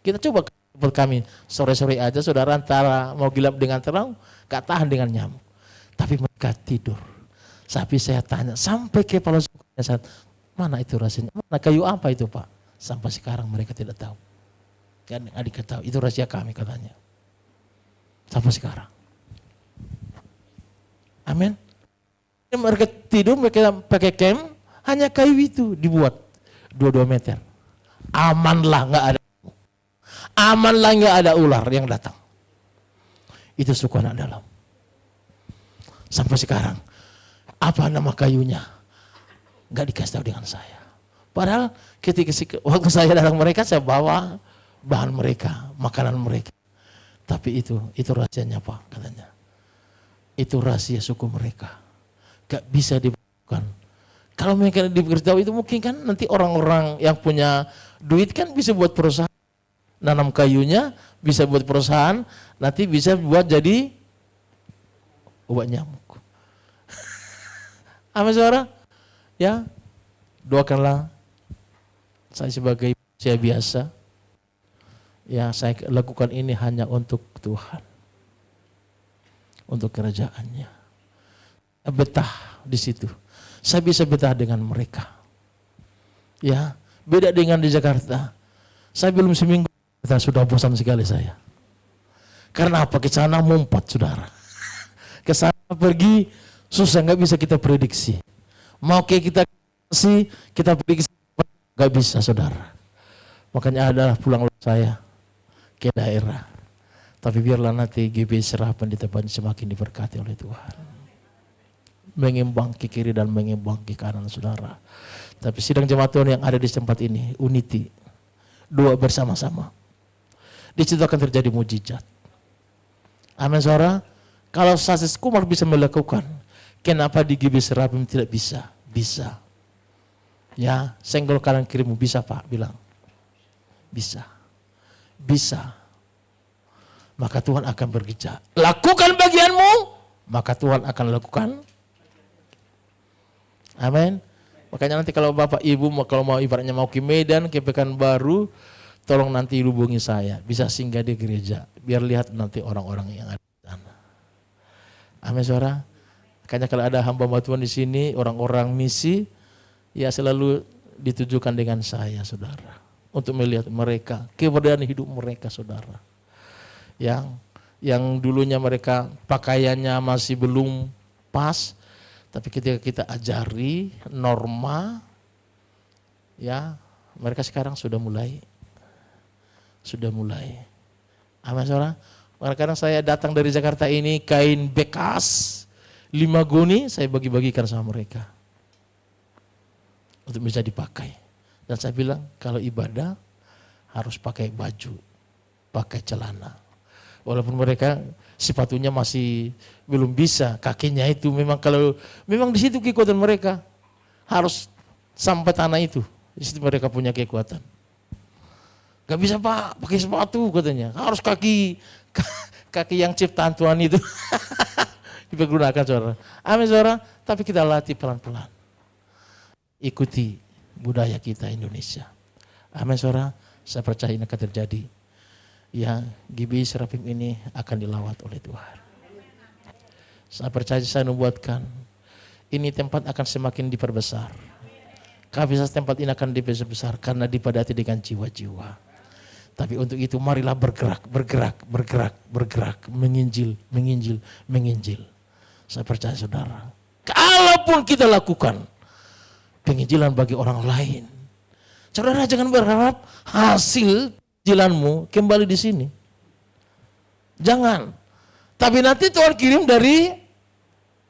Kita coba kami sore-sore aja saudara, antara mau gelap dengan terang, gak tahan dengan nyamuk. Tapi mereka tidur. Tapi saya tanya sampai kepala sukunya saat mana itu rahasianya? Mana kayu apa itu Pak? Sampai sekarang mereka tidak tahu. Dan adik tahu itu rahasia kami katanya. Sampai sekarang. Amin. Mereka tidur, mereka pakai camp, hanya kayu itu dibuat 22 meter. Amanlah, nggak ada. Amanlah, nggak ada ular yang datang. Itu suku anak dalam. Sampai sekarang, apa nama kayunya? Nggak dikasih tahu dengan saya. Padahal ketika waktu saya datang mereka, saya bawa bahan mereka, makanan mereka. Tapi itu rahasianya Pak, katanya. Itu rahasia suku mereka. Gak bisa dibuka. Kalau mereka diberitahu itu mungkin kan nanti orang-orang yang punya duit kan bisa buat perusahaan. Nanam kayunya, bisa buat perusahaan, nanti bisa buat jadi obat nyamuk. Amin saudara? Ya, doakanlah saya sebagai manusia biasa. Ya, saya lakukan ini hanya untuk Tuhan. Untuk kerajaannya. Betah di situ. Saya bisa betah dengan mereka. Ya, beda dengan di Jakarta. Saya belum seminggu sudah bosan sekali saya. Karena apa? Ke sana mumpat saudara. Ke sana pergi susah, nggak bisa kita prediksi. Mau kita kasih, kita prediksi nggak bisa saudara. Makanya adalah pulang saya ke daerah. Tapi biarlah nanti GB Serapan di tempat semakin diberkati oleh Tuhan. Mengembang ke kiri dan mengembang ke kanan saudara. Tapi sidang jemaat Tuhan yang ada di tempat ini, unity, dua bersama-sama. Di situ akan terjadi mujizat. Amin saudara. Kalau Sasis Kumar bisa melakukan, kenapa di GB Serapim tidak bisa? Bisa. Ya, senggol kanan kirimu bisa Pak, bilang. Bisa. Bisa. Maka Tuhan akan bekerja. Lakukan bagianmu, maka Tuhan akan lakukan. Amin. Makanya nanti kalau Bapak Ibu kalau mau ibaratnya mau ke Medan, ke Pekanbaru, tolong nanti hubungi saya. Bisa singgah di gereja. Biar lihat nanti orang-orang yang ada di sana. Amin saudara. Makanya kalau ada hamba Tuhan di sini, orang-orang misi, ya selalu ditujukan dengan saya saudara. Untuk melihat mereka, keberadaan hidup mereka saudara. Yang dulunya mereka pakaiannya masih belum pas, tapi ketika kita ajari norma, ya mereka sekarang sudah mulai. Amin saudara. Kadang-kadang saya datang dari Jakarta ini kain bekas 5 goni saya bagi-bagikan sama mereka untuk bisa dipakai. Dan saya bilang kalau ibadah harus pakai baju, pakai celana. Walaupun mereka sepatunya masih belum bisa, kakinya itu memang di situ kekuatan mereka harus sampai tanah itu. Di situ mereka punya kekuatan. Gak bisa Pak pakai sepatu katanya, harus kaki yang ciptaan Tuhan itu dipergunakan saudara. Amin saudara, tapi kita latih pelan-pelan. Ikuti budaya kita Indonesia. Amin saudara, saya percaya ini akan terjadi. Ya, GB Serapim ini akan dilawat oleh Tuhan. Saya percaya, saya nubuatkan ini tempat akan semakin diperbesar. Kapasitas tempat ini akan diperbesar karena dipadati dengan jiwa-jiwa. Tapi untuk itu marilah bergerak, menginjil. Saya percaya saudara, kalaupun kita lakukan penginjilan bagi orang lain, saudara jangan berharap hasil jalanmu kembali di sini. Jangan. Tapi nanti Tuhan kirim dari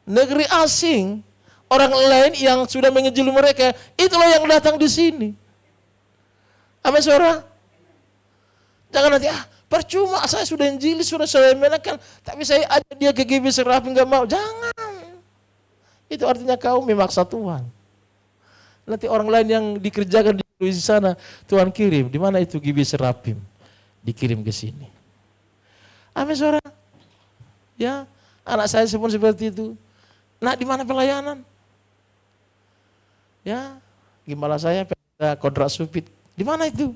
negeri asing, orang lain yang sudah menginjil mereka, itulah yang datang di sini. Amin saudara. Jangan nanti percuma saya sudah injili, sudah saya menakan, tapi saya ada dia ke GB Serapim enggak mau. Jangan. Itu artinya kau memaksa Tuhan. Nanti orang lain yang dikerjakan di sana Tuhan kirim. Di mana itu GB Serapim? Dikirim ke sini. Amin saudara. Ya, anak saya pun seperti itu. Nah, di mana pelayanan? Ya, gimana saya kontrak supit. Di mana itu?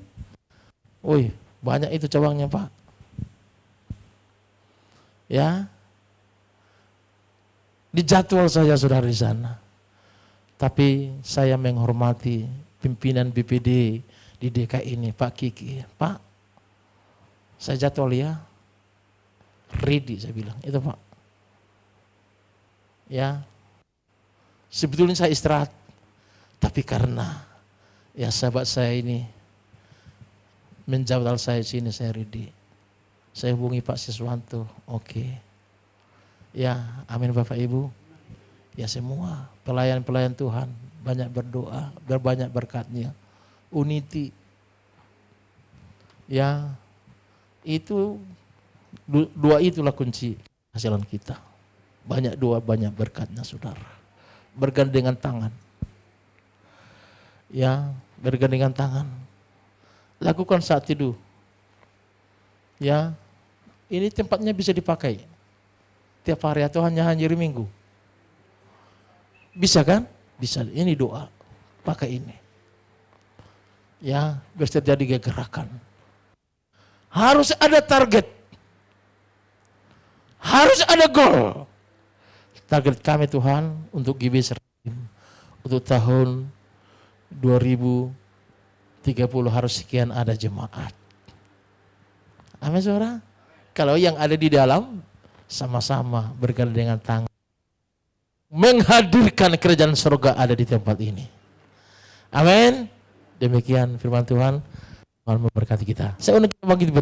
Woi, banyak itu cabangnya Pak. Ya. Di jadwal saya saudara di sana. Tapi saya menghormati pimpinan BPD di DKI ini, Pak Kiki. Pak, saya jadwal ya. Ready saya bilang, itu Pak. Ya, sebetulnya saya istirahat. Tapi karena ya sahabat saya ini menjadwal saya sini, saya ready. Saya hubungi Pak Siswanto, oke. Ya, amin Bapak Ibu. Ya semua pelayan-pelayan Tuhan banyak berdoa, berbanyak berkatnya. Unity. Ya, itu dua itulah kunci hasilan kita. Banyak doa, banyak berkatnya saudara. Bergandengan tangan. Ya, bergandengan tangan. Lakukan saat tidur. Ya, ini tempatnya bisa dipakai tiap hari atau hanya hari Minggu. Bisa kan? Bisa. Ini doa. Pakai ini. Ya, biar terjadi gerakan. Harus ada target. Harus ada goal. Target kami Tuhan untuk GBI untuk tahun 2030 harus sekian ada jemaat. Amin saudara. Kalau yang ada di dalam sama-sama bergandengan tangan menghadirkan kerajaan surga ada di tempat ini. Amin. Demikian firman Tuhan. Tuhan memberkati kita. Saya unik bagi